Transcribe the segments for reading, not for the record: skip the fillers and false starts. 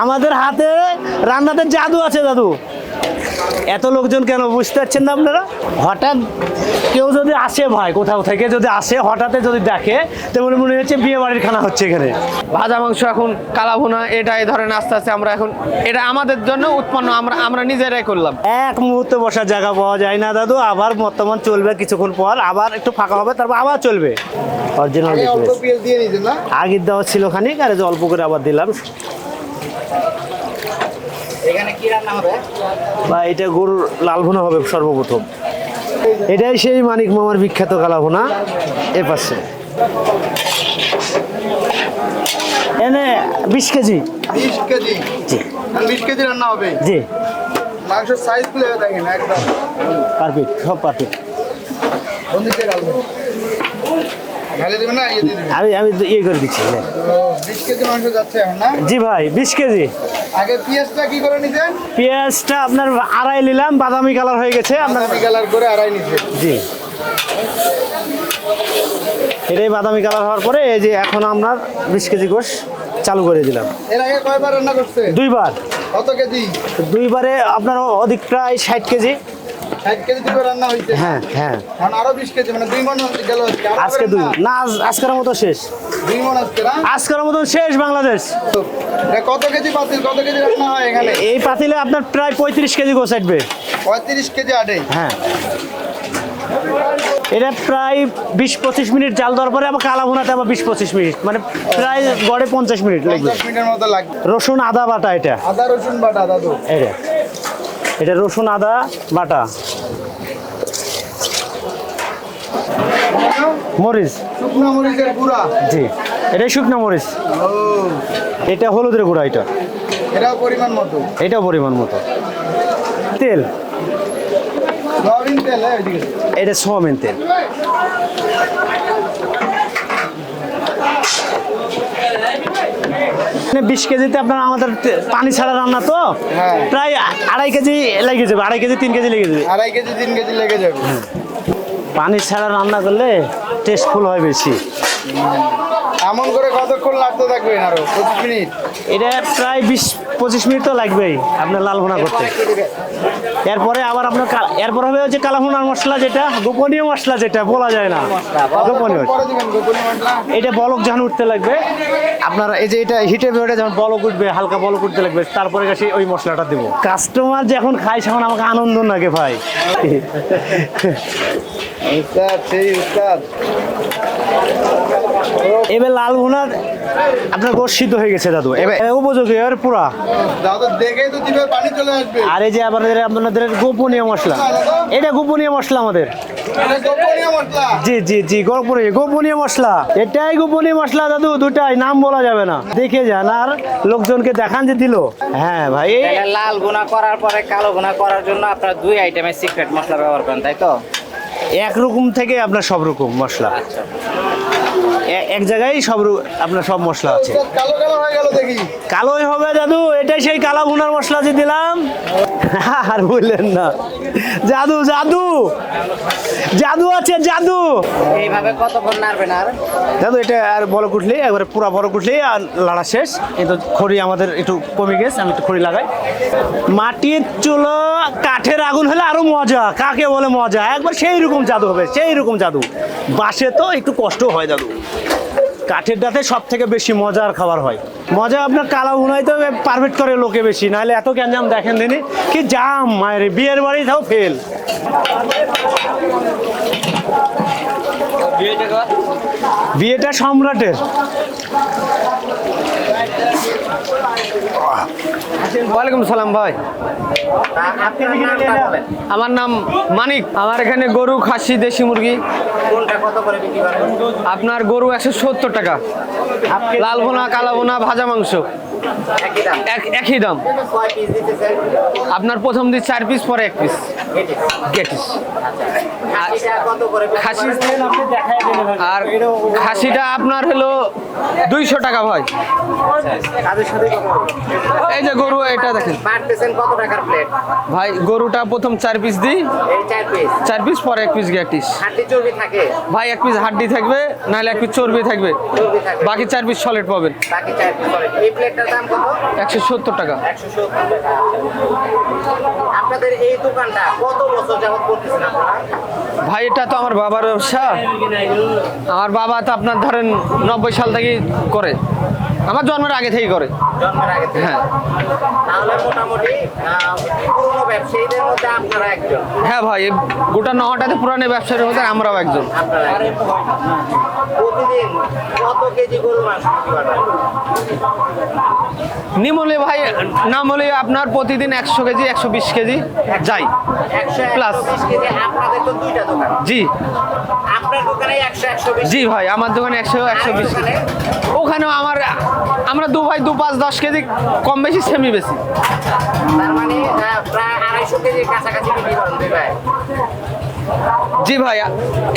আমাদের হাতে রান্নাতে জাদু আছে দাদু। এত লোকজন কেন বুঝতে পারছেন না আপনারা? হঠাৎ কেউ যদি আসে ভাই, কোথাও থেকে যদি আসে, হঠাৎ যদি দেখে তেমন মনে হচ্ছে বিয়ে বাড়ির খানা হচ্ছে এখানে। ভাজা মাংস এখন কালাভুনা, এটা এই ধরেন আস্তে আস্তে আমরা এখন এটা আমাদের জন্য উৎপন্ন, আমরা নিজেরাই করলাম। এক মুহূর্তে বসার জায়গা পাওয়া যায় না দাদু। আবার বর্তমান চলবে, কিছুক্ষণ পর আবার একটু ফাঁকা হবে, তারপর আবার চলবে। অরিজিনাল আগের দেওয়া ছিল খানিক, আর অল্প করে আবার দিলাম। এখানে কি রান্না হবে? বা এটা গরুর লাল ভুনা হবে সর্বপ্রথম। এটাই সেই মানিক মামার বিখ্যাত কালা ভুনা। এ পাশে এনে 20 কেজি। 20 কেজি? জি। 20 কেজি রান্না হবে? জি। মাংসের সাইজ গুলো দেখেন একদম পারফেক্ট, সব পারফেক্ট। বন্ধুকে ডালবো ঢালে দেবেন না? ইয়ে দিয়ে দেবেন? আমি ইয়ে করে দিচ্ছি। 20 কেজি মাংস যাচ্ছে এখন না? জি ভাই, 20 কেজি। আগে পেঁয়াজটা কি করে নিছেন? পেঁয়াজটা আপনার আড়াই নিলাম, বাদামি কালার হয়ে গেছে আপনার। বাদামি কালার করে আড়াই নিছেন? জি। এটাই বাদামি কালার হওয়ার পরে এই যে এখন আমরা 20 কেজি গোশ চালু করে দিলাম। এর আগে কয়বার রান্না করছে? 2 বার। কত কেজি? 2 বারে আপনার অধিক প্রায় 60 কেজি। 60 কেজি দুবার রান্না হয়েছে? হ্যাঁ হ্যাঁ। এখন আরো 20 কেজি, মানে 2 মণ গেল আজকে 2 না, আজকের মতো শেষ। 2 মণ আজকে না? আজকের মতো শেষ বাংলাদেশ। এটা কত কেজি পাতিল, কত কেজি রান্না হয় এখানে? এই পাতিলে আপনার প্রায় 35 কেজি গোছ আসবে। 35 কেজি আটে? হ্যাঁ। এটা প্রায় 20-25 মিনিট জাল দেওয়ার পরে আবার কালা ভুনাতে আবার 20-25 মিনিট, মানে প্রায় গড়ে 50 মিনিট লাগবে। 50 মিনিটের মতো লাগবে। রসুন আদা বাটা এটা। আদা রসুন বাটা দাদু? এটা রসুন আদা বাটা। মরিচ, শুকনো মরিচের গুঁড়া? জি। এটাই শুকনো মরিচ। ও, এটা হলুদের গুঁড়া। এটাও পরিমাণ মতো? এটাও পরিমাণ মতো। তেল, সয়াবিন তেল? এদিকে এটা সোয়াবিন তেল। 20 কেজিতে আপনার আমাদের পানি ছাড়া রান্না তো হ্যাঁ। প্রায় 2.5 কেজি লেগে যাবে, 2.5 কেজি 3 কেজি লেগে যাবে। 2.5 কেজি 3 কেজি লেগে যাবে। পানি ছাড়া রান্না করলে টেস্টফুল হয় বেশি। এমন করে কতক্ষণ লাগতে থাকবে? আরো 25 মিনিট? এটা প্রায় 20-25 মিনিট তো লাগবেই আপনার লাল ভুনা করতে। এরপরে আবার আপনার এরপর হবে হচ্ছে কালা ভুনার মশলা, যেটা গোপনীয় মশলা, যেটা বলা যায় না। গোপনীয় পরে দিবেন গোপনীয় মশলা? এটা বলক যখন উঠতে লাগবে আপনার, এই যে এটা হিটের ভিতরে যখন বলক উঠবে, হালকা বলক উঠতে লাগবে, তারপরে কাছে ওই মশলাটা দেবো। কাস্টমার যখন খায় তখন আমাকে আনন্দ লাগে ভাই। উস্তাদ, সেই উস্তাদ। এবার লাল ভুনার আপনার গোশ সিদ্ধ হয়ে গেছে দাদু, এবার উপযোগী, এবার পুরা। দাদু দেখেই তো জিভে পানি চলে আসবে। আর এই যে আপনাদের গোপনীয় মশলা, এটা গোপনীয় মশলা আমাদের। এটা গোপনীয় মশলা? জি জি জি, গোপনীয় মশলা। এটাই গোপনীয় মশলা দাদু, দুটাই, নাম বলা যাবে না। দেখে যান আর লোকজনকে দেখান যে দিল। হ্যাঁ ভাই, তাহলে লাল ভুনা করার পরে কালো ভুনা করার জন্য আপনারা 2 আইটেমের সিক্রেট মশলা ব্যবহার করেন, তাই তো? একরকম থেকে আপনার সব রকম মশলা, এক জায়গায় আপনার সব মশলা আছে। উস্তাদ কালো কালো হয়ে গেল দেখি। কালোই হবে দাদু, এটাই সেই কালা ভুনার মশলা যে দিলাম। আর বললেন না, জাদু জাদু জাদু আছে, জাদু। এইভাবে কতক্ষণ নাড়বেন? আর দাদু এটা আর বড় কুটলে একবারে পুরা বড় কুটলে আর লাড়া শেষ। কিন্তু খড়ি আমাদের একটু কমে গেছে, আমি একটু খড়ি লাগাই। মাটির চুলো কাঠের আগুন হলে আরো মজা। কাকে বলে মজা? একবার সেই রকম জাদু হবে, সেই রকম জাদু। বাসে তো একটু কষ্ট হয় দাদু, কাঠের ডাতে সব থেকে বেশি মজার খাবার হয়। মজা আপনার কালা ভুনাই তো পারফেক্ট করে লোকে বেশি, নাহলে এত গ্যাঞ্জাম দেখেন দিনই কি জাম, মায়ের বিয়ের বাড়ি তাও ফেল। বিয়েটা সম্রাটের। ওয়ালাইকুম সালাম ভাই, আমার নাম মানিক। আমার এখানে গরু, খাসি, দেশি মুরগি। কোনটা কত করে বিক্রি করেন? আপনার গরু 170 টাকা, লাল ভুনা, কালা ভুনা, ভাজা মাংস একই দাম? একই দাম। কয় পিস দিতেছেন? আপনার প্রথম দিন 4 পিস, পরে 1 পিস গেটিস। খাসিটা কত করে বিক্রি খাসি করেন? আর খাসিটা আপনার হলো 200 টাকা ভাই। তাদের সাথে কত? এই যে গরু, এটা দেখেন পারতেছেন কত টাকার প্লেট? ভাই, গরুটা প্রথম 4 পিস দিই, এই 4 পিস 4 পিস, পরে 1 পিস গ্যাটিস। হাড্ডি চর্বি থাকে? ভাই 1 পিস হাড্ডি থাকবে, নাহলে 1 পিস চর্বি থাকবে, চর্বি থাকে, বাকি 4 পিস সলিড পাবেন। বাকি 4 পিস করে। এই প্লেটটার দাম কত? 170 টাকা। 170 টাকা। আপনাদের এই দোকানটা কত বছর যাবত করতেছেন আপনারা? ভাই এটা তো আমার বাবার ব্যবসা। আমার বাবা তো আপনার ধরেন 90 সাল থেকেই করে, আমার জন্মের আগে থেকেই করে। জন্মের আগে থেকে? হ্যাঁ। তাহলে মোটামুটি পুরনো ব্যবসায়ীদের মধ্যে আপনারা একজন। হ্যাঁ ভাই, এই গোটা নহটাতে পুরানো ব্যবসায়ীর মধ্যে আমরাও একজন। আপনারা একজন। প্রতিদিন কত কেজি গরুর মাংস বিক্রি করেন? নিমলে ভাই, নামলে আপনার প্রতিদিন 100 কেজি 120 কেজি যাই। 100-120 কেজি। আপনাদের তো দুইটা দোকান। জি আপনার দোকানে 100-120? জি ভাই, আমার দোকানে 100-120। দোকানে? ওখানেও আমরা দু ভাই 2-5-10 কেজি কম বেশি সেমি বেশি। তার মানে প্রায় 250 কেজির কাছাকাছি বিক্রি করেন দুই ভাই? জি ভাই,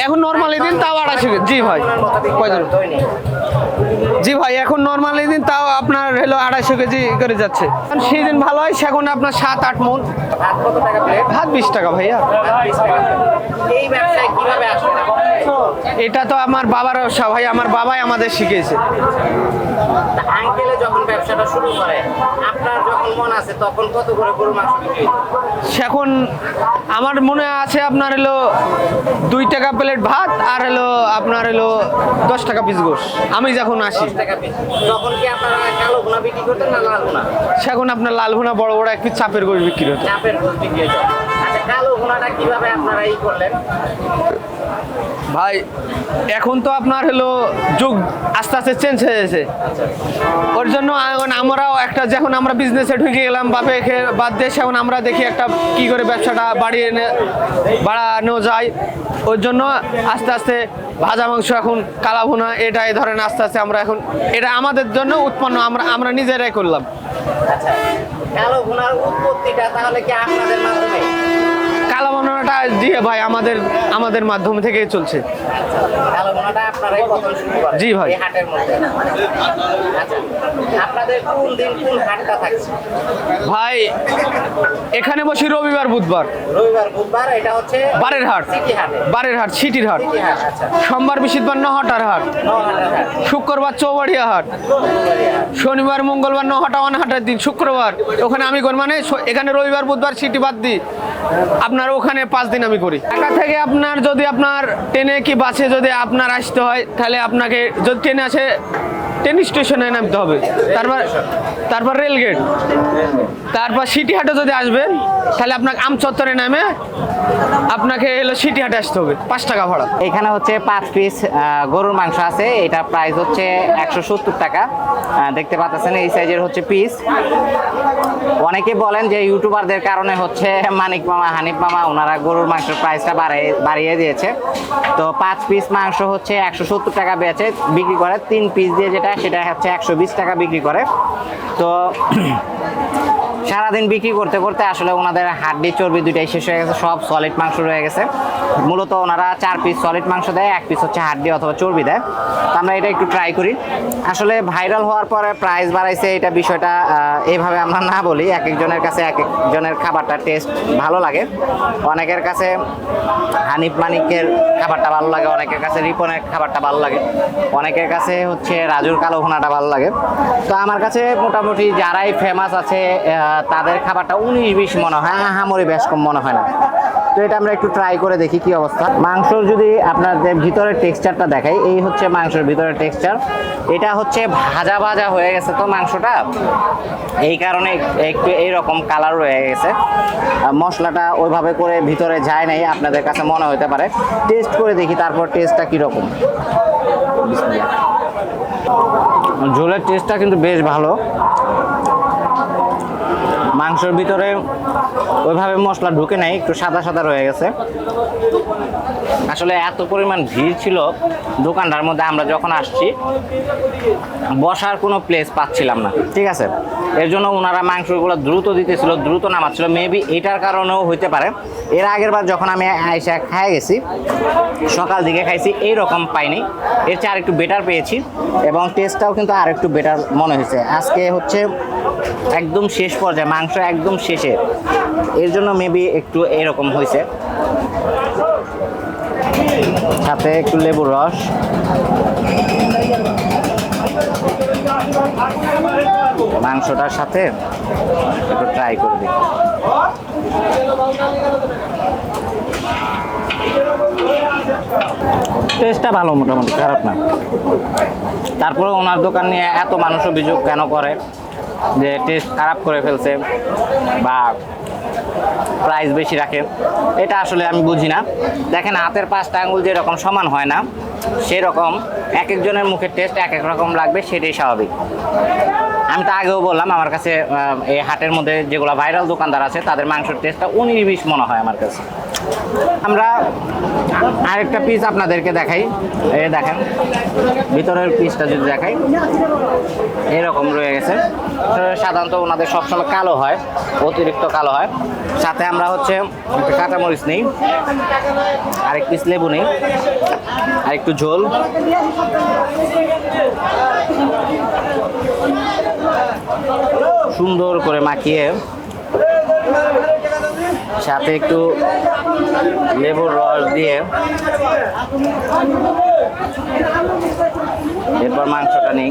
এখন নর্মালি দিন তাও 250 কেজি। জি ভাই, মনের মতো বিক্রি কয়জন? করেন দৈনিক? জি ভাই, এখন নর্মালি দিন তাও আপনার হলো 250 কেজি করে যাচ্ছে। সেই দিন ভালো হয়, সেখন আপনার 7-8 মন। ভাত কত টাকা প্লেট? ভাত 20 টাকা ভাইয়া। ভাত 20 টাকা। এই ব্যবসায় কিভাবে আসলেন? এটা তো আমার বাবার ব্যবসা ভাই, আমার বাবাই আমাদের শিখিয়েছে। আঙ্কেলে যখন ব্যবসাটা শুরু করে, আপনার যখন মন আছে তখন কত করে গরুর মাংস বিক্রি হতো? এখন আমার মনে আছে আপনার হলো 2 টাকা প্লেট ভাত আর হলো আপনার হলো 10 টাকা পিস গোশ আমি যখন আসি। 10 টাকা পিস। তখন কি আপনারা কালো ভুনা বিক্রি করতেন না লাল ভুনা? সেখন আপনার লাল ভুনা বড় বড় এক পিস চাপের গোশ বিক্রি হতো। চাপের গোশ বিক্রি হতো। আচ্ছা, কালো ভুনাটা কিভাবে আপনারা করলেন? ভাই এখন তো আপনার হলো যুগ আস্তে আস্তে চেঞ্জ হয়ে গেছে, ওর জন্য এখন আমরাও একটা, যখন আমরা বিজনেসে ঢুকে গেলাম বাপে বাদ দিয়ে, এখন আমরা দেখি একটা কি করে ব্যবসাটা বাড়ানো যায়। ওর জন্য আস্তে আস্তে ভাজা মাংস, এখন কালা ভুনা, এটা এই ধরেন আস্তে আস্তে আমরা এখন এটা আমাদের জন্য উৎপন্ন আমরা নিজেরাই করলাম। আচ্ছা, কালো ভুনার উৎপত্তিটা তাহলে কি আপনাদের মাধ্যমে? কালা ভুনাটা জি ভাই, আমাদের মাধ্যম থেকেই চলছে। কালো ভুনাটা আপনারাই প্রথম শুরু করেন? জি ভাই। এই হাটের মধ্যে? আচ্ছা, আপনাদের কোন দিন কোন হাটটা থাকছে? ভাই এখানে বসি রবিবার বুধবার, রবিবার বুধবার। এটা হচ্ছে বারের হাট, সিটি হাটে? বারের হাট, সিটির হাট। সিটি হাট। আচ্ছা, সোমবার বৃহস্পতিবার নহটার হাট, নহাটার হাট। শুক্রবার চৌবাড়িয়া হাট, শনিবার মঙ্গলবার নহটা অনহাটের দিন, শুক্রবার ওখানে আমি করি, মানে এখানে রবিবার বুধবার সিটি বাদ দিই আপনার ওখানে 5 দিন আমি করি। ঢাকা থেকে আপনার যদি আপনার ট্রেনে কি বাসে যদি আপনার আসতে হয়, তাহলে আপনাকে যদি ট্রেনে আসে ট্রেন স্টেশনে নামতে হবে, তারপর রেলগেট, তারপর সিটি হাটে যদি আসবেন তাহলে আপনাকে আমচত্বরে নামে আপনাকে এলো সিটি হাটে আসতে হবে, 5 টাকা ভাড়া। এখানে হচ্ছে 5 পিস গরুর মাংস আছে। এটার প্রাইস হচ্ছে 170 টাকা। দেখতে পাচ্ছেন এই সাইজের হচ্ছে পিস। অনেকে বলেন যে ইউটিউবারদের কারণে হচ্ছে মানিক মামা, হানিফ মামা ওনারা গরুর মাংসের প্রাইসটা বাড়িয়ে দিয়েছে। তো 5 পিস মাংস হচ্ছে 170 টাকা বেচে বিক্রি করে। 3 পিস দিয়ে সেটা হচ্ছে 120 টাকা বিক্রি করে। তো সারাদিন বিক্রি করতে করতে আসলে ওনাদের হাড্ডি চর্বি দুইটাই শেষ হয়ে গেছে, সব সলিড মাংস রয়ে গেছে। মূলত ওনারা 4 পিস সলিড মাংস দেয়, 1 পিস হচ্ছে হাড্ডি অথবা চর্বি দেয়। তো আমরা এটা একটু ট্রাই করি। আসলে ভাইরাল হওয়ার পরে প্রাইস বাড়াইছে, এটা বিষয়টা এইভাবে আমরা না বলি। এক একজনের কাছে এক একজনের খাবারটা টেস্ট ভালো লাগে। অনেকের কাছে হানিফ মানিকের খাবারটা ভালো লাগে, অনেকের কাছে রিপনের খাবারটা ভালো লাগে, অনেকের কাছে হচ্ছে রাজুর কালো ভুনাটা ভালো লাগে। তো আমার কাছে মোটামুটি যারাই ফেমাস আছে তাদের খাবারটা 19-20 মনে হয়, আহামরি বেশ কম মনে হয় না। তো এটা আমরা একটু ট্রাই করে দেখি কি অবস্থা। মাংসর যদি আপনাদের ভিতরের টেক্সচারটা দেখাই, এই হচ্ছে মাংসের ভিতরের টেক্সচার। এটা হচ্ছে ভাজা ভাজা হয়ে গেছে তো মাংসটা, এই কারণে একটু এইরকম কালার রয়ে গেছে। মশলাটা ওইভাবে করে ভিতরে যায় নাই, আপনাদের কাছে মনে হতে পারে। টেস্ট করে দেখি তারপর টেস্টটা কীরকম। ঝোলের টেস্টটা কিন্তু বেশ ভালো। মাংসের ভিতরে ওইভাবে মশলা ঢুকে নাই, একটু সাদা সাদা রয়ে গেছে। আসলে এত পরিমাণ ভিড় ছিল দোকানটার মধ্যে, আমরা যখন আসছি বসার কোনো প্লেস পাচ্ছিলাম না, ঠিক আছে। এর জন্য ওনারা মাংসগুলো দ্রুত দিতেছিল, দ্রুত নামাচ্ছিল। মেবি এটার কারণেও হইতে পারে। এর আগের বার যখন আমি আইসা খাই গেছি, সকাল দিকে খাইছি, এইরকম পাইনি। এর চেয়ে আর একটু বেটার পেয়েছি এবং টেস্টটাও কিন্তু আর একটু বেটার মনে হয়েছে। আজকে হচ্ছে একদম শেষ পর্যায়ে, মাংস একদম শেষে, এর জন্য মেবি একটু এরকম হয়েছে। সাথে একটু লেবুর রস। মাংসটার সাথে একটু ট্রাই করে দিই। টেস্টটা ভালো, মোটামুটি খারাপ না। তারপরে ওনার দোকান নিয়ে এত মানুষ অভিযোগ কেন করে যে টেস্ট খারাপ করে ফেলছে বা প্রাইস বেশি রাখে, এটা আসলে আমি বুঝি না। দেখেন হাতের 5টা আঙ্গুল যেরকম সমান হয় না, সেরকম এক একজনের মুখের টেস্ট এক এক রকম লাগবে, সেটাই স্বাভাবিক। আমি তো আগেও বললাম, আমার কাছে এই হাটের মধ্যে যেগুলো ভাইরাল দোকানদার আছে তাদের মাংসের টেস্টটা 19-20 মনে হয় আমার কাছে। আমরা আরেকটা পিস আপনাদেরকে দেখাই, এই দেখেন ভিতরের পিসটা যদি দেখাই, এরকম রয়ে গেছে। সাধারণত ওনাদের সবসময় কালো হয়, অতিরিক্ত কালো হয়। সাথে আমরা হচ্ছে একটা কাঁচামরিচ নেই, আরেক পিস লেবু নেই, আর একটু ঝোল, সুন্দর করে মাখিয়ে সাথে একটু লেবুর রস দিয়ে এরপর মাংসটা নেই।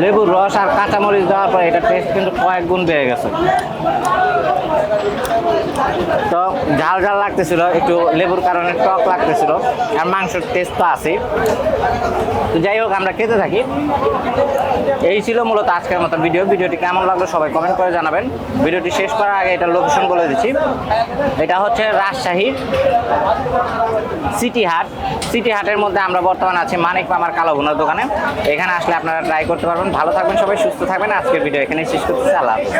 লেবুর রস আর কাঁচামরিচ দেওয়ার পর এটা টেস্ট কিন্তু কয়েক গুণ বেড়ে গেছে। তো ঝাল ঝাল লাগতেছিল, একটু লেবুর কারণে টক লাগতেছিল, আর মাংসের টেস্ট তো আছে। তো যাই হোক, আমরা খেতে থাকি। এই ছিল মূলত আজকের মতো ভিডিওটি কেমন লাগলো সবাই কমেন্ট করে জানাবেন। ভিডিওটি শেষ করার আগে এটা লোকেশন বলে দিচ্ছি, এটা হচ্ছে রাজশাহী সিটি হাটের মধ্যে আমরা বর্তমানে আছি মানিক মামার কালো ভুনার দোকানে। এখানে আসলে আপনারা ট্রাই করতে পারবেন। ভালো থাকবেন সবাই, সুস্থ থাকবেন। আজকের ভিডিও এখানে শেষ করতেছি। আল্লাহ হাফেজ।